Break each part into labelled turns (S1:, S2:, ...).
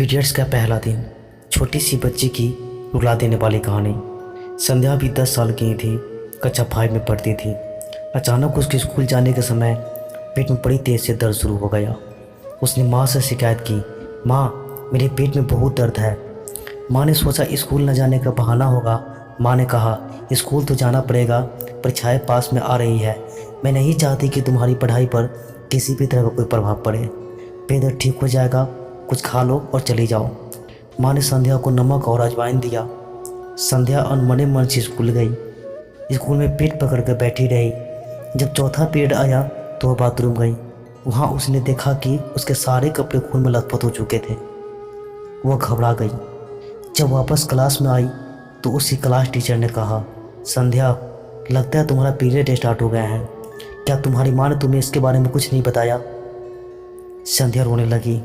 S1: Periods का पहला दिन, छोटी सी बच्ची की रुला देने वाली कहानी। संध्या भी 10 साल की थी, कक्षा 5 में पढ़ती थी। अचानक उसके स्कूल जाने के समय पेट में बड़ी तेज़ से दर्द शुरू हो गया। उसने माँ से शिकायत की, माँ मेरे पेट में बहुत दर्द है। माँ ने सोचा स्कूल न जाने का बहाना होगा। माँ ने कहा, स्कूल तो जाना पड़ेगा, परीक्षाएं पास में आ रही है। मैं नहीं चाहती कि तुम्हारी पढ़ाई पर किसी भी तरह का कोई प्रभाव पड़े। पेट दर्द ठीक हो जाएगा, कुछ खा लो और चली जाओ। माँ ने संध्या को नमक और अजवाइन दिया। संध्या अनमने मन से स्कूल गई। स्कूल में पेट पकड़ कर बैठी रही। जब चौथा पीरियड आया तो वह बाथरूम गई। वहाँ उसने देखा कि उसके सारे कपड़े खून में लथपथ हो चुके थे। वह घबरा गई। जब वापस क्लास में आई तो उसकी क्लास टीचर ने कहा, संध्या लगता है तुम्हारा पीरियड स्टार्ट हो गया है। क्या तुम्हारी माँ ने तुम्हें इसके बारे में कुछ नहीं बताया? संध्या रोने लगी।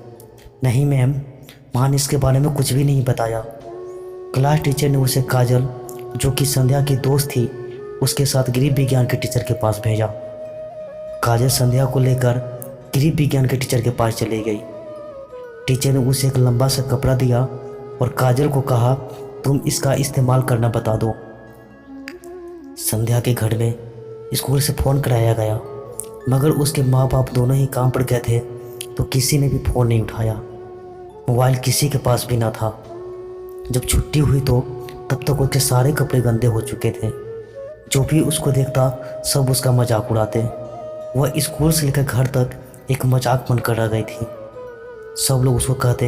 S1: नहीं मैम, माँ ने इसके बारे में कुछ भी नहीं बताया। क्लास टीचर ने उसे काजल, जो कि संध्या की दोस्त थी, उसके साथ गृह विज्ञान के टीचर के पास भेजा। काजल संध्या को लेकर गृह विज्ञान के टीचर के पास चली गई। टीचर ने उसे एक लंबा सा कपड़ा दिया और काजल को कहा, तुम इसका इस्तेमाल करना बता दो। संध्या के घर में स्कूल से फ़ोन कराया गया, मगर उसके माँ बाप दोनों ही काम पर गए थे तो किसी ने भी फ़ोन नहीं उठाया। मोबाइल किसी के पास भी ना था। जब छुट्टी हुई तो तब तक उसके सारे कपड़े गंदे हो चुके थे। जो भी उसको देखता सब उसका मजाक उड़ाते। वह स्कूल से लेकर घर तक एक मजाक बनकर रह गई थी। सब लोग उसको कहते,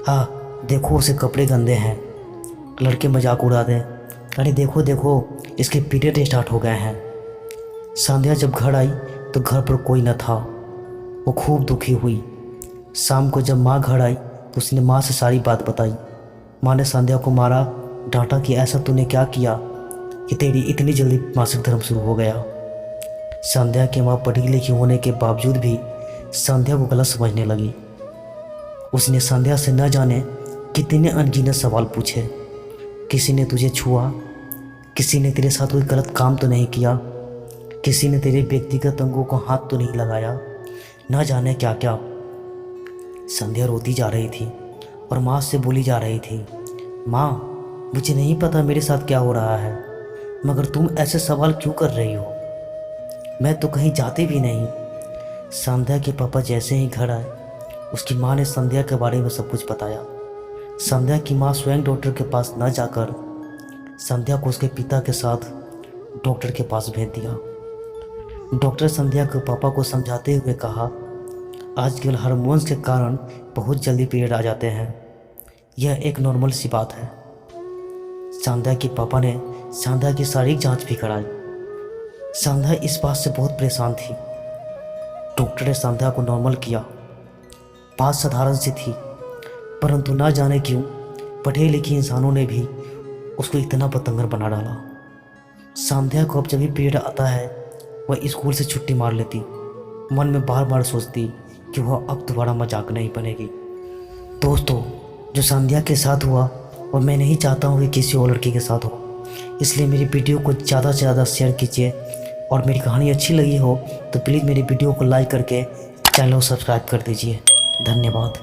S1: हाँ देखो उसे कपड़े गंदे हैं। लड़के मजाक उड़ाते, अरे देखो देखो इसके पीरियड स्टार्ट हो गए हैं। संध्या जब घर आई तो घर पर कोई न था। वो खूब दुखी हुई। शाम को जब माँ घर आई तो उसने माँ से सारी बात बताई। माँ ने संध्या को मारा, डांटा कि ऐसा तूने क्या किया कि तेरी इतनी जल्दी मासिक धर्म शुरू हो गया। संध्या की माँ पढ़ी लिखी होने के बावजूद भी संध्या को गलत समझने लगी। उसने संध्या से न जाने कितने अनगिनत सवाल पूछे। किसी ने तुझे छुआ? किसी ने तेरे साथ कोई गलत काम तो नहीं किया? किसी ने तेरे व्यक्तिगत अंगों को हाथ तो नहीं लगाया? न जाने क्या क्या। संध्या रोती जा रही थी और माँ से बोली जा रही थी, माँ मुझे नहीं पता मेरे साथ क्या हो रहा है, मगर तुम ऐसे सवाल क्यों कर रही हो? मैं तो कहीं जाते भी नहीं। संध्या के पापा जैसे ही घर आए उसकी माँ ने संध्या के बारे में सब कुछ बताया। संध्या की माँ स्वयं डॉक्टर के पास न जाकर संध्या को उसके पिता के साथ डॉक्टर के पास भेज दिया। डॉक्टर संध्या के पापा को समझाते हुए कहा, आजकल हार्मोन्स के कारण बहुत जल्दी पीरियड आ जाते हैं, यह एक नॉर्मल सी बात है। संध्या के पापा ने संध्या की शारीरिक जांच भी कराई। संध्या इस बात से बहुत परेशान थी। डॉक्टर ने संध्या को नॉर्मल किया। बात साधारण सी थी, परंतु ना जाने क्यों पढ़े लिखे इंसानों ने भी उसको इतना पतंगर बना डाला। संध्या को अब जब भी पीरियड आता है वह स्कूल से छुट्टी मार लेती। मन में बार बार सोचती कि वह अब दोबारा मजाक नहीं बनेगी। दोस्तों, जो संध्या के साथ हुआ और मैं नहीं चाहता हूँ कि किसी और लड़की के साथ हो, इसलिए मेरी वीडियो को ज़्यादा से ज़्यादा शेयर कीजिए। और मेरी कहानी अच्छी लगी हो तो प्लीज़ मेरी वीडियो को लाइक करके चैनल को सब्सक्राइब कर दीजिए। धन्यवाद।